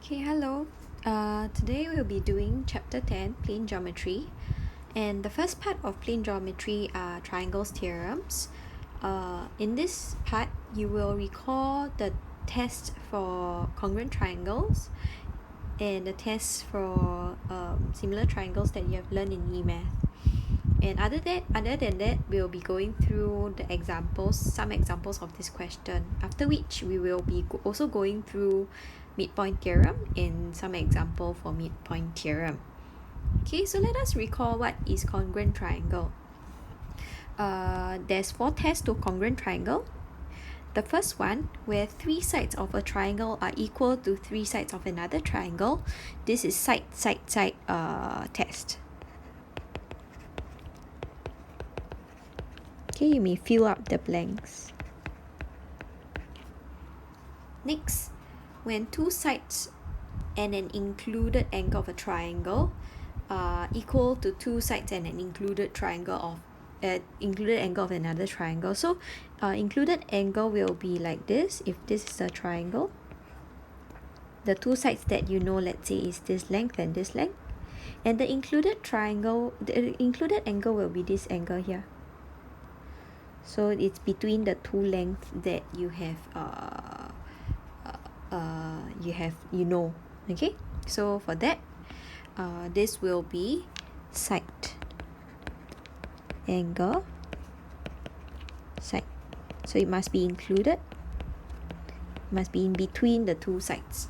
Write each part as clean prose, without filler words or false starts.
Okay, hello. Today we'll be doing chapter 10, plane geometry. And the first part of plane geometry are triangles theorems. In this part, you will recall the test for congruent triangles and the test for similar triangles that you have learned in E-math. And other than that, we'll be going through the examples, some examples of this question, after which we will be also going through midpoint theorem and some example for midpoint theorem. Okay, so let us recall what is congruent triangle. There's 4 tests to congruent triangle. The first one, where 3 sides of a triangle are equal to 3 sides of another triangle. This is side test. Okay, you may fill up the blanks. Next, when 2 sides and an included angle of a triangle are equal to 2 sides and an included angle of another triangle. So included angle will be like this. If this is a triangle, the 2 sides that you know, let's say, is this length and this length, and the included angle will be this angle here. So it's between the 2 lengths that you have okay. So for that, this will be side angle side. So it must be included, must be in between the 2 sides.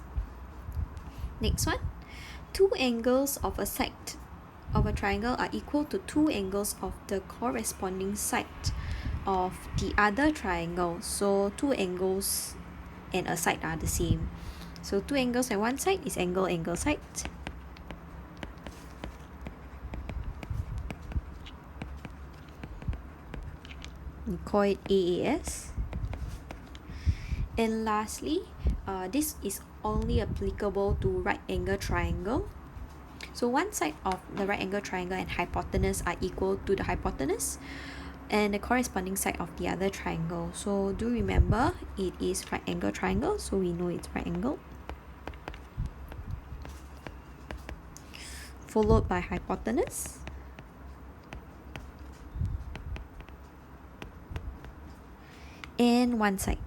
Next one, 2 angles of a side of a triangle are equal to 2 angles of the corresponding side of the other triangle. So 2 angles and a side are the same. So 2 angles and one side is angle side. We call it AAS. And lastly, this is only applicable to right angle triangle. So one side of the right angle triangle and hypotenuse are equal to the hypotenuse and the corresponding side of the other triangle. So do remember, it is right angle triangle, so we know it's right angle, followed by hypotenuse, and one side.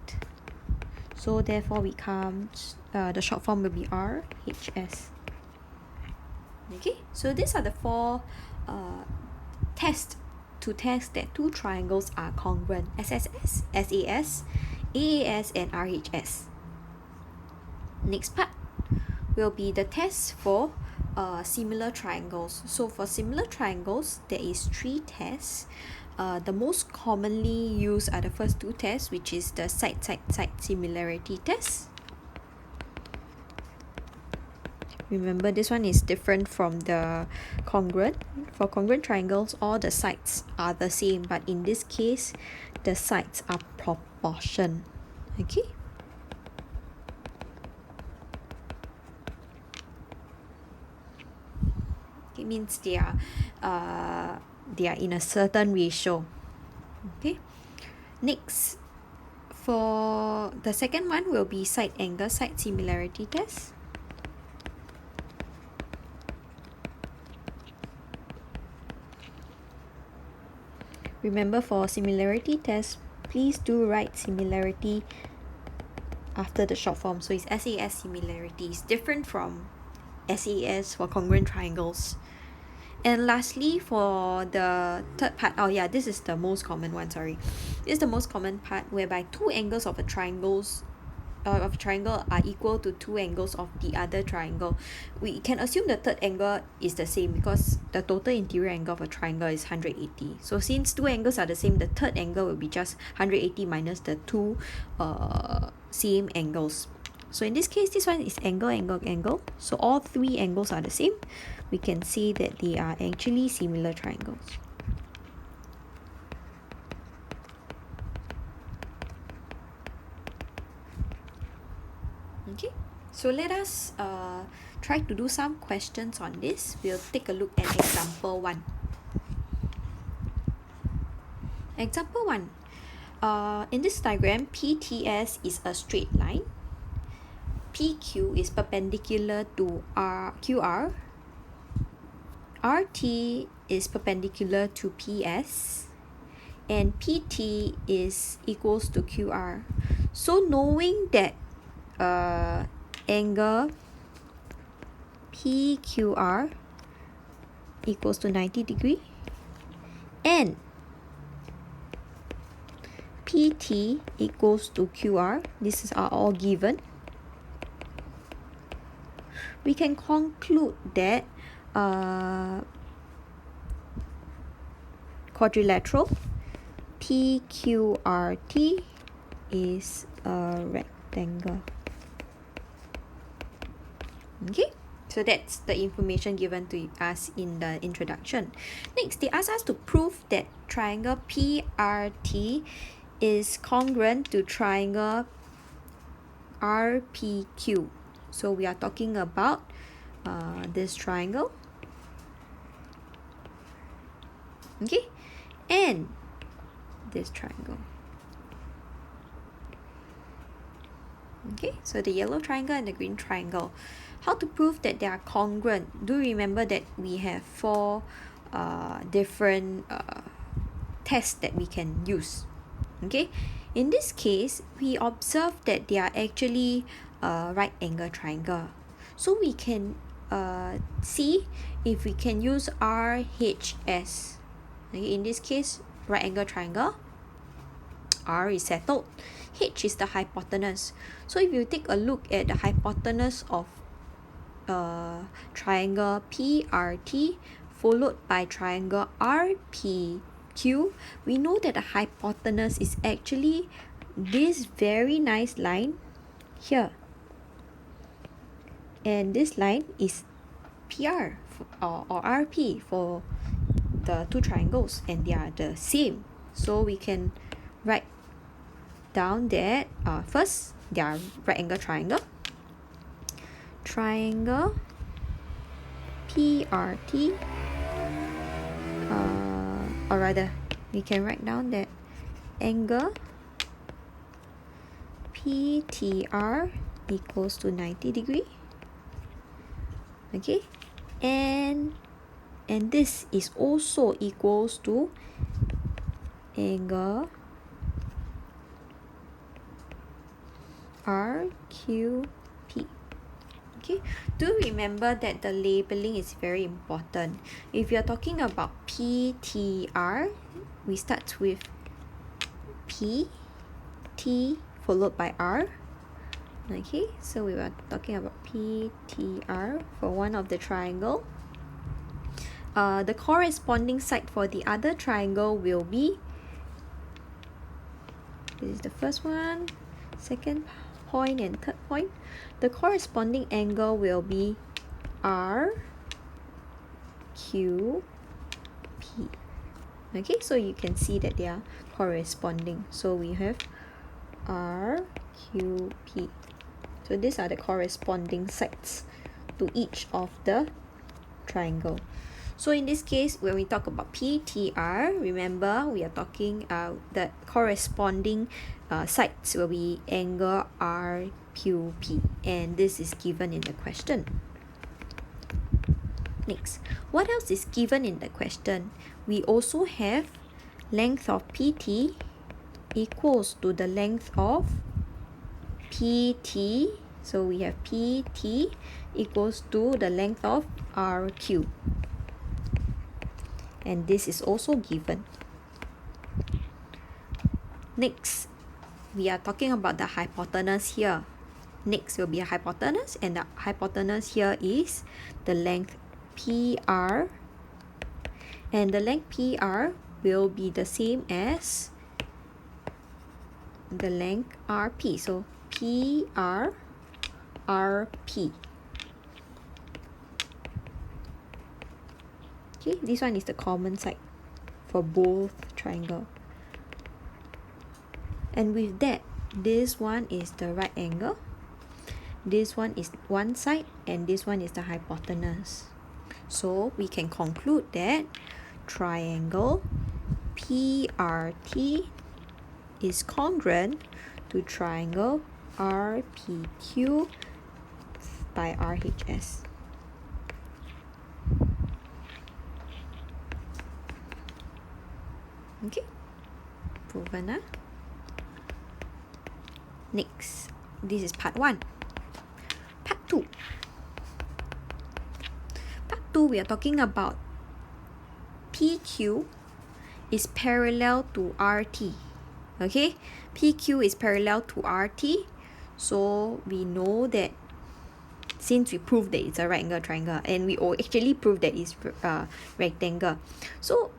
So therefore becomes the short form will be RHS. Okay, so these are the 4 tests to test that 2 triangles are congruent: SSS, SAS, AAS, and RHS. Next part will be the test for similar triangles. So for similar triangles, there is 3 tests. The most commonly used are the first 2 tests, which is the side similarity test. Remember, this one is different from the congruent. For congruent triangles, all the sides are the same, but in this case, the sides are proportion. Okay? It means they are in a certain ratio. Okay? Next, for the second one will be side angle side similarity test. Remember, for similarity test, please do write similarity after the short form. So it's SAS similarity. It's different from SAS for congruent triangles. And lastly, for the third part, this is the most common one, sorry. This is the most common part whereby 2 angles of a triangle are equal to 2 angles of the other triangle. We can assume the third angle is the same because the total interior angle of a triangle is 180. So since 2 angles are the same, the third angle will be just 180 minus the 2 same angles. So in this case, this one is angle. So all 3 angles are the same. We can say that they are actually similar triangles. Okay, so let us try to do some questions on this. We'll take a look at example 1. Example 1. In this diagram, PTS is a straight line. PQ is perpendicular to QR, RT is perpendicular to PS, and PT is equals to QR. So knowing that angle PQR equals to 90 degree and PT equals to QR, this is all given, we can conclude that quadrilateral PQRT is a rectangle. Okay, so that's the information given to us in the introduction. Next, they ask us to prove that triangle PRT is congruent to triangle RPQ. So we are talking about this triangle. Okay, and this triangle. Okay, so the yellow triangle and the green triangle. How to prove that they are congruent? Do remember that we have 4 different tests that we can use. Okay, in this case, we observe that they are actually a right angle triangle. So we can see if we can use RHS. Okay, in this case, right angle triangle, R is settled, H is the hypotenuse. So if you take a look at the hypotenuse of triangle PRT followed by triangle RPQ, we know that the hypotenuse is actually this very nice line here, and this line is PR or RP for the 2 triangles, and they are the same. So we can write down that first they are right angle triangle, PRT, or rather we can write down that angle PTR equals to 90 degree. Okay, and this is also equals to angle RQP. Okay, do remember that the labeling is very important. If you're talking about PTR, we start with P, T followed by R. Okay, so we were talking about PTR for one of the triangle. The corresponding side for the other triangle will be, this is the first one, second point and third point. The corresponding angle will be RQP. Okay, so you can see that they are corresponding. So we have RQP. So these are the corresponding sides to each of the triangle. So in this case, when we talk about PTR, remember we are talking the corresponding sides will be angle RQP, and this is given in the question. Next, what else is given in the question? We also have length of PT equals to the length of PT. So we have PT equals to the length of RQ. And this is also given. Next, we are talking about the hypotenuse here. Next will be a hypotenuse, and the hypotenuse here is the length PR, and the length PR will be the same as the length RP. So PR, RP. Okay, this one is the common side for both triangle. And with that, this one is the right angle, this one is one side, and this one is the hypotenuse. So we can conclude that triangle PRT is congruent to triangle RPQ by RHS. Okay, proven. Next, this is part 1. Part 2. Part 2, we are talking about PQ is parallel to RT. Okay, PQ is parallel to RT. So we know that since we proved that it's a right angle triangle, and we actually proved that it's rectangle. So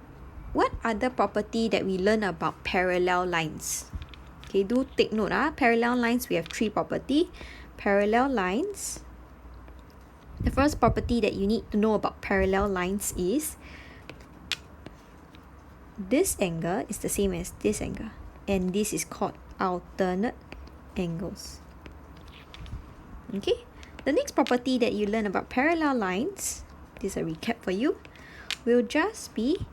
what other property that we learn about parallel lines? Okay, do take note. Parallel lines, we have 3 property. Parallel lines, the first property that you need to know about parallel lines is this angle is the same as this angle, and this is called alternate angles. Okay, the next property that you learn about parallel lines, this is a recap for you, will just be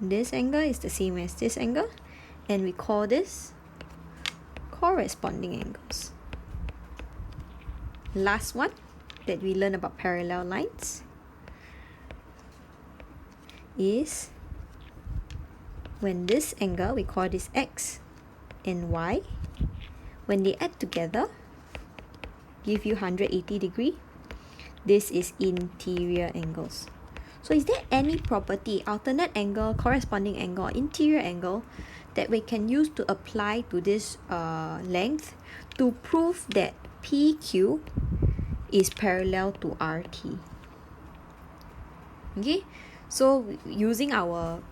this angle is the same as this angle, and we call this corresponding angles. Last one that we learn about parallel lines is when this angle, we call this x and y, when they add together, give you 180 degree. This is interior angles. So is there any property, alternate angle, corresponding angle, interior angle, that we can use to apply to this length to prove that PQ is parallel to RT? Okay, so using our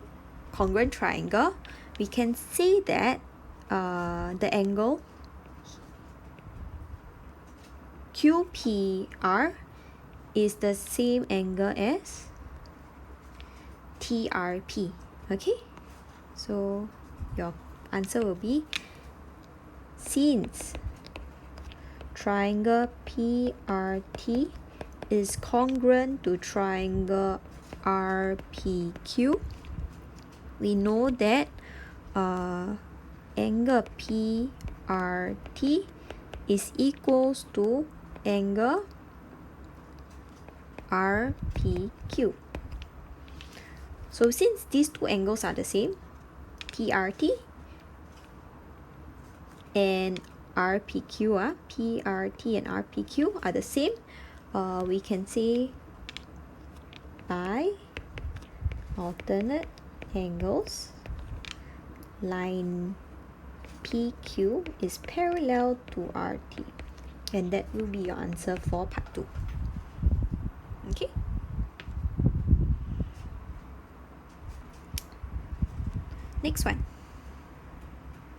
congruent triangle, we can say that the angle QPR is the same angle as TRP. Okay, so your answer will be, since triangle PRT is congruent to triangle RPQ, we know that angle PRT is equals to angle RPQ. So since these two angles are the same, PRT and RPQ, PRT and RPQ are the same, we can say by alternate angles, line PQ is parallel to RT, and that will be your answer for part 2. Okay. Next one.